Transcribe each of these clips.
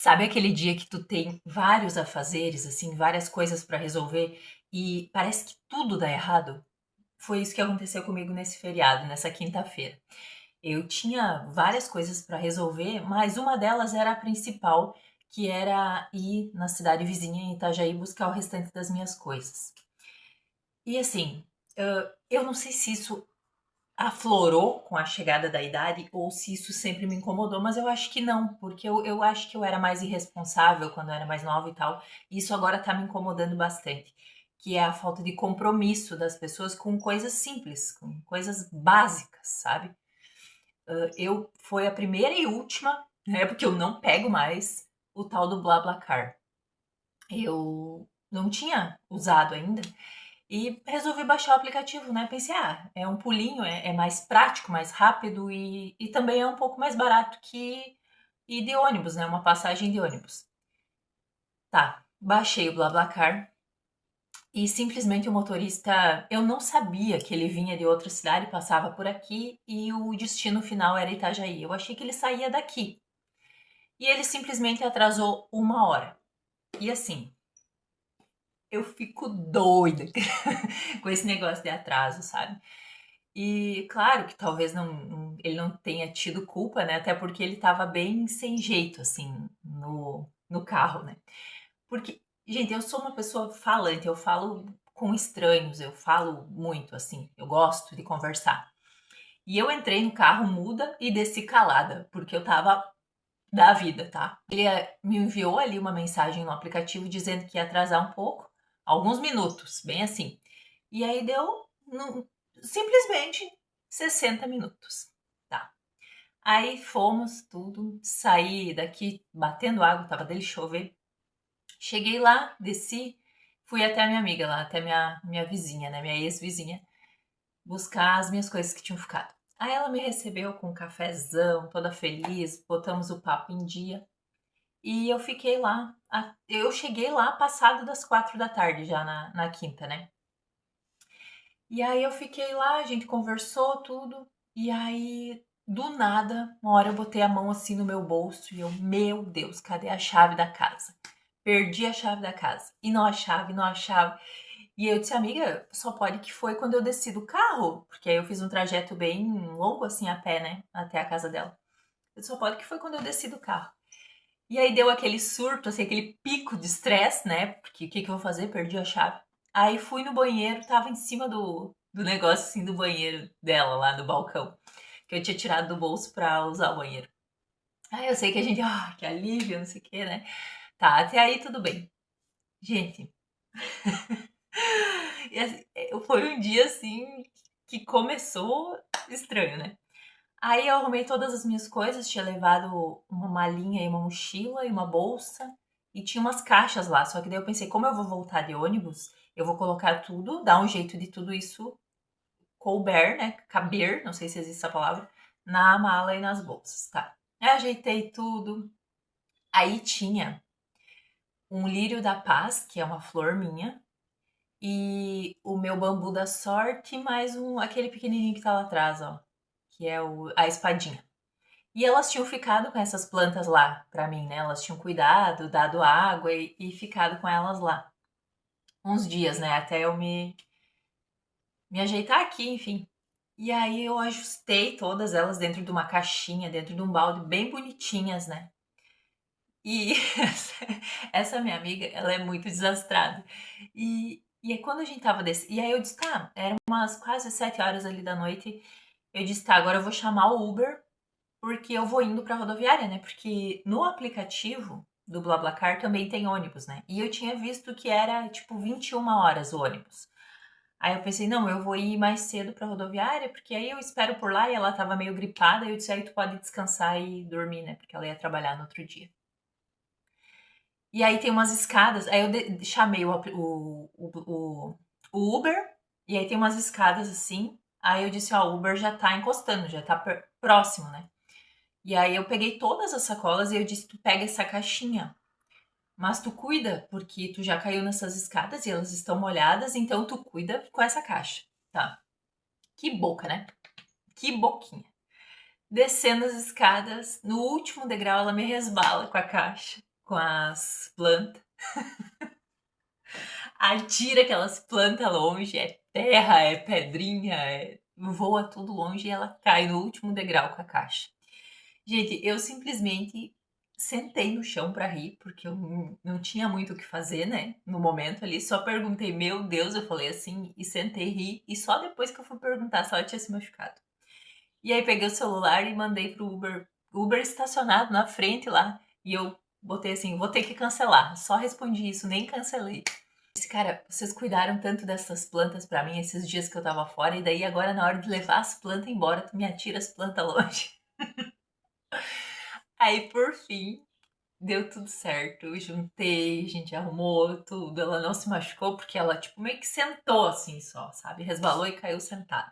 Sabe aquele dia que tu tem vários afazeres, assim, várias coisas pra resolver e parece que tudo dá errado? Foi isso que aconteceu comigo nesse feriado, nessa quinta-feira. Eu tinha várias coisas pra resolver, mas uma delas era a principal, que era ir na cidade vizinha em Itajaí buscar o restante das minhas coisas. E assim, eu não sei se isso aflorou com a chegada da idade ou se isso sempre me incomodou, mas eu acho que não, porque eu acho que eu era mais irresponsável quando eu era mais nova e tal, e isso agora tá me incomodando bastante, que é a falta de compromisso das pessoas com coisas simples, com coisas básicas, sabe? Eu foi a primeira e última, né, porque eu não pego mais o tal do BlaBlaCar. Eu não tinha usado ainda, e resolvi baixar o aplicativo, né? Pensei, é um pulinho, é mais prático, mais rápido e também é um pouco mais barato que ir de ônibus, né? Uma passagem de ônibus. Tá, baixei o BlaBlaCar e simplesmente o motorista, eu não sabia que ele vinha de outra cidade, passava por aqui e o destino final era Itajaí. Eu achei que ele saía daqui. E ele simplesmente atrasou 1 hora. E assim, eu fico doida com esse negócio de atraso, sabe? E claro que talvez ele não tenha tido culpa, né? Até porque ele estava bem sem jeito, assim, no carro, né? Porque, gente, eu sou uma pessoa falante, eu falo com estranhos, eu falo muito, assim, eu gosto de conversar. E eu entrei no carro muda e desci calada, porque eu tava da vida, tá? Ele me enviou ali uma mensagem no aplicativo dizendo que ia atrasar um pouco, alguns minutos, bem assim. E aí deu simplesmente 60 minutos, tá? Aí fomos, tudo, saí daqui batendo água, tava dele chover. Cheguei lá, desci, fui até a minha amiga lá, até minha vizinha, né, minha ex-vizinha, buscar as minhas coisas que tinham ficado. Aí ela me recebeu com um cafezão, toda feliz, botamos o papo em dia. E eu fiquei lá. Eu cheguei lá passado das 4 da tarde, já na quinta, né? E aí eu fiquei lá, a gente conversou tudo. E aí, do nada, uma hora eu botei a mão assim no meu bolso e eu, meu Deus, cadê a chave da casa? Perdi a chave da casa. E não achava, e não achava. E eu disse, amiga, só pode que foi quando eu desci do carro. Porque aí eu fiz um trajeto bem longo assim a pé, né? Até a casa dela. Eu disse, só pode que foi quando eu desci do carro. E aí deu aquele surto, assim, aquele pico de estresse, né? Porque o que, que eu vou fazer? Perdi a chave. Aí fui no banheiro, tava em cima do negócio, assim, do banheiro dela, lá no balcão. Que eu tinha tirado do bolso pra usar o banheiro. Aí eu sei que a gente, que alívio, não sei o que, né? Tá, até aí tudo bem. Gente, e assim, foi um dia, assim, que começou estranho, né? Aí eu arrumei todas as minhas coisas, tinha levado uma malinha e uma mochila e uma bolsa e tinha umas caixas lá. Só que daí eu pensei, como eu vou voltar de ônibus, eu vou colocar tudo, dar um jeito de tudo isso couber, né? Caber, não sei se existe essa palavra, na mala e nas bolsas, tá? Eu ajeitei tudo. Aí tinha um lírio da paz, que é uma flor minha, e o meu bambu da sorte, mais aquele pequenininho que tá lá atrás, ó, que é a espadinha. E elas tinham ficado com essas plantas lá pra mim, né? Elas tinham cuidado, dado água e ficado com elas lá. Uns dias, né? Até eu me ajeitar aqui, enfim. E aí eu ajustei todas elas dentro de uma caixinha, dentro de um balde, bem bonitinhas, né? E essa minha amiga, ela é muito desastrada. E aí quando a gente tava desse. E aí eu disse, tá, eram umas quase 7 horas ali da noite. Eu disse, tá, agora eu vou chamar o Uber porque eu vou indo pra rodoviária, né? Porque no aplicativo do BlaBlaCar também tem ônibus, né? E eu tinha visto que era tipo 21 horas o ônibus. Aí eu pensei, não, eu vou ir mais cedo pra rodoviária, porque aí eu espero por lá e ela tava meio gripada, e eu disse, aí tu pode descansar e dormir, né? Porque ela ia trabalhar no outro dia. E aí tem umas escadas, aí eu chamei o Uber, e aí tem umas escadas assim, aí eu disse, ó, o Uber já tá encostando, já tá próximo, né? E aí eu peguei todas as sacolas e eu disse, tu pega essa caixinha, mas tu cuida, porque tu já caiu nessas escadas e elas estão molhadas, então tu cuida com essa caixa, tá? Que boca, né? Que boquinha. Descendo as escadas, no último degrau ela me resbala com a caixa. com as plantas, atira aquelas plantas longe, é terra, é pedrinha, voa tudo longe e ela cai no último degrau com a caixa. Gente, eu simplesmente sentei no chão pra rir, porque eu não tinha muito o que fazer, né? No momento ali, só perguntei, meu Deus, eu falei assim, e sentei, ri, e só depois que eu fui perguntar se ela tinha se machucado. E aí peguei o celular e mandei pro Uber, Uber estacionado na frente lá, e eu botei assim, vou ter que cancelar. Só respondi isso, nem cancelei. Disse, cara, vocês cuidaram tanto dessas plantas pra mim esses dias que eu tava fora, e daí agora na hora de levar as plantas embora, tu me atira as plantas longe. Aí por fim, deu tudo certo. Eu juntei, a gente arrumou tudo. Ela não se machucou porque ela, tipo, meio que sentou assim só, sabe? Resbalou e caiu sentada.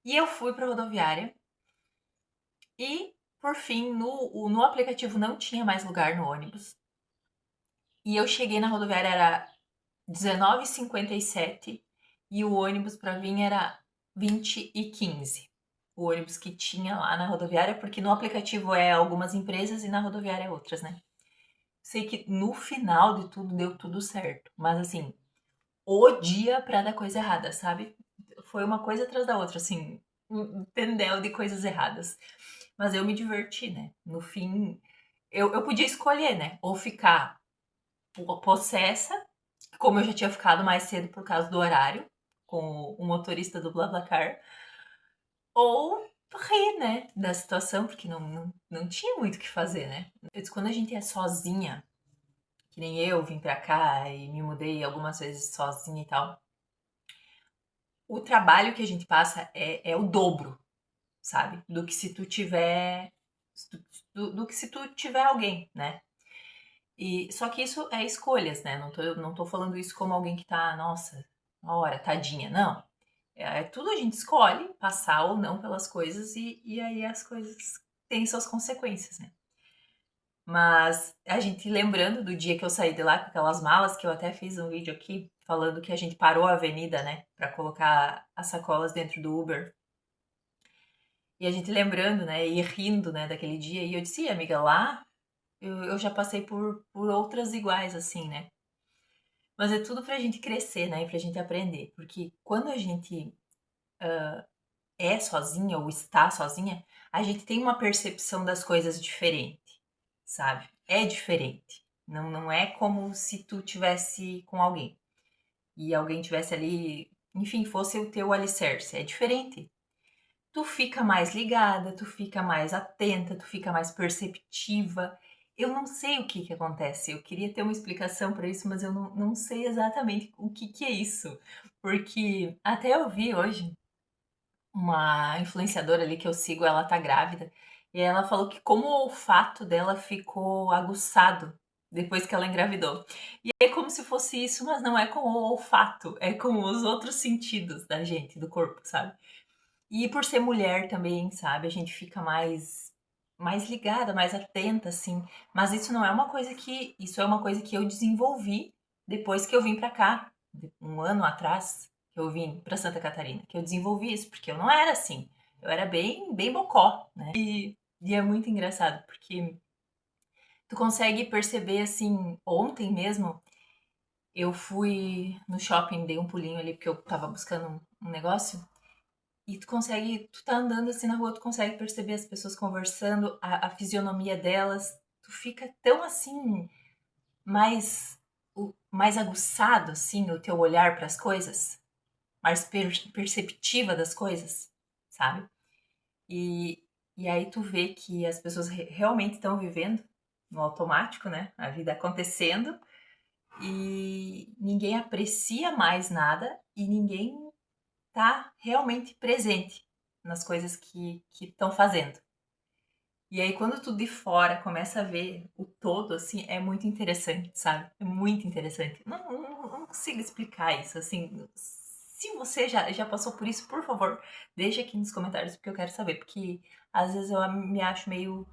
E eu fui pra rodoviária e, por fim, no aplicativo não tinha mais lugar no ônibus. E eu cheguei na rodoviária, era 19h57 e o ônibus pra vir era 20h15. O ônibus que tinha lá na rodoviária, porque no aplicativo é algumas empresas e na rodoviária é outras, né? Sei que no final de tudo deu tudo certo, mas assim, o dia pra dar coisa errada, sabe? Foi uma coisa atrás da outra, assim, um tendel de coisas erradas. Mas eu me diverti, né? No fim, eu podia escolher, né? Ou ficar possessa, como eu já tinha ficado mais cedo por causa do horário, com o motorista do BlaBlaCar, ou rir, né? Da situação, porque não tinha muito o que fazer, né? Quando a gente é sozinha, que nem eu vim pra cá e me mudei algumas vezes sozinha e tal, o trabalho que a gente passa é o dobro, sabe? Do que se tu tiver. Do que se tu tiver alguém, né? E, só que isso é escolhas, né? Não tô falando isso como alguém que tá, nossa, hora, tadinha. Não. Tudo a gente escolhe passar ou não pelas coisas e aí as coisas têm suas consequências, né? Mas a gente lembrando do dia que eu saí de lá com aquelas malas, que eu até fiz um vídeo aqui, falando que a gente parou a avenida, né, pra colocar as sacolas dentro do Uber. E a gente lembrando, né, e rindo, né, daquele dia. E eu disse, amiga, lá eu já passei por outras iguais, assim, né? Mas é tudo pra gente crescer, né, e pra gente aprender. Porque quando a gente é sozinha ou está sozinha, a gente tem uma percepção das coisas diferente, sabe? É diferente. Não é como se tu tivesse com alguém e alguém tivesse ali, enfim, fosse o teu alicerce. É diferente. Tu fica mais ligada, tu fica mais atenta, tu fica mais perceptiva. Eu não sei o que que acontece. Eu queria ter uma explicação para isso, mas eu não sei exatamente o que que é isso. Porque até eu vi hoje uma influenciadora ali que eu sigo, ela tá grávida, e ela falou que como o olfato dela ficou aguçado depois que ela engravidou. E é como se fosse isso, mas não é com o olfato, é com os outros sentidos da gente, do corpo, sabe? E por ser mulher também, sabe? A gente fica mais ligada, mais atenta assim, mas isso é uma coisa que eu desenvolvi depois que eu vim pra cá, um ano atrás, que eu vim pra Santa Catarina, que eu desenvolvi isso, porque eu não era assim. Eu era bem bocó, né? E é muito engraçado, porque tu consegue perceber assim, ontem mesmo eu fui no shopping, dei um pulinho ali porque eu tava buscando um negócio. E tu tá andando assim na rua, tu consegue perceber as pessoas conversando, a fisionomia delas, tu fica tão assim, mais, mais aguçado assim, o teu olhar para as coisas, mais perceptiva das coisas, sabe? E, e aí tu vê que as pessoas realmente estão vivendo no automático, né? A vida acontecendo e ninguém aprecia mais nada e ninguém tá realmente presente nas coisas que estão fazendo. E aí, quando tu de fora começa a ver o todo, assim, é muito interessante, sabe? É muito interessante. Não consigo explicar isso, assim. Se você já passou por isso, por favor, deixa aqui nos comentários, porque eu quero saber. Porque às vezes eu me acho meio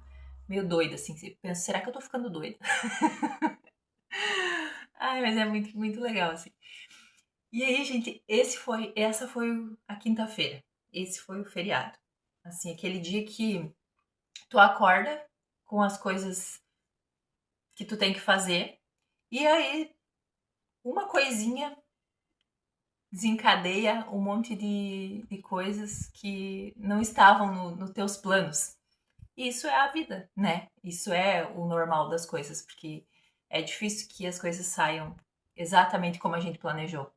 doida, assim. Penso, será que eu tô ficando doida? Ai, mas é muito legal, assim. E aí, gente, essa foi a quinta-feira. Esse foi o feriado. Assim, aquele dia que tu acorda com as coisas que tu tem que fazer. E aí, uma coisinha desencadeia um monte de coisas que não estavam nos teus planos. E isso é a vida, né? Isso é o normal das coisas, porque é difícil que as coisas saiam exatamente como a gente planejou.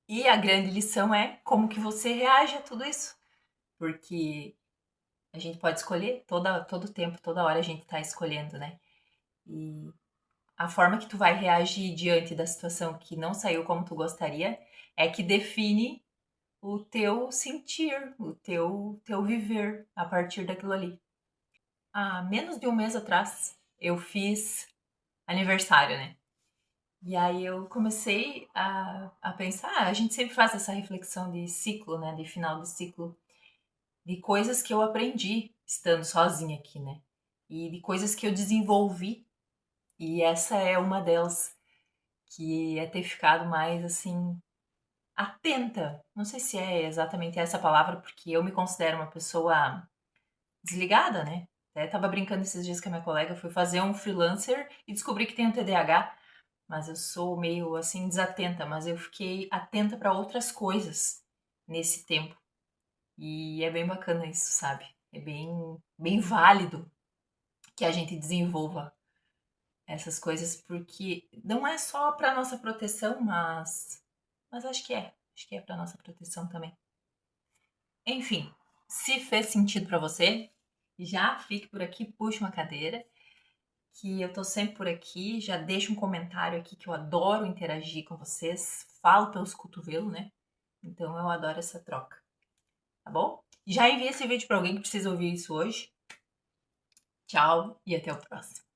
E a grande lição é como que você reage a tudo isso. Porque a gente pode escolher todo tempo, toda hora a gente tá escolhendo, né? E a forma que tu vai reagir diante da situação que não saiu como tu gostaria é que define o teu sentir, o teu viver a partir daquilo ali. Há menos de um mês atrás, eu fiz aniversário, né? E aí eu comecei a pensar, a gente sempre faz essa reflexão de ciclo, né? De final de ciclo, de coisas que eu aprendi estando sozinha aqui, né? E de coisas que eu desenvolvi. E essa é uma delas, que é ter ficado mais assim atenta. Não sei se é exatamente essa palavra, porque eu me considero uma pessoa desligada, né? Até tava brincando esses dias com a minha colega, fui fazer um freelancer e descobri que tenho TDAH, mas eu sou meio assim desatenta, mas eu fiquei atenta para outras coisas nesse tempo. E é bem bacana isso, sabe? É bem válido que a gente desenvolva essas coisas porque não é só para nossa proteção, mas acho que é para nossa proteção também. Enfim, se fez sentido para você, já fique por aqui, puxe uma cadeira, que eu tô sempre por aqui, já deixa um comentário aqui que eu adoro interagir com vocês, falo pelos cotovelos, né? Então eu adoro essa troca, tá bom? Já enviei esse vídeo para alguém que precisa ouvir isso hoje. Tchau e até o próximo.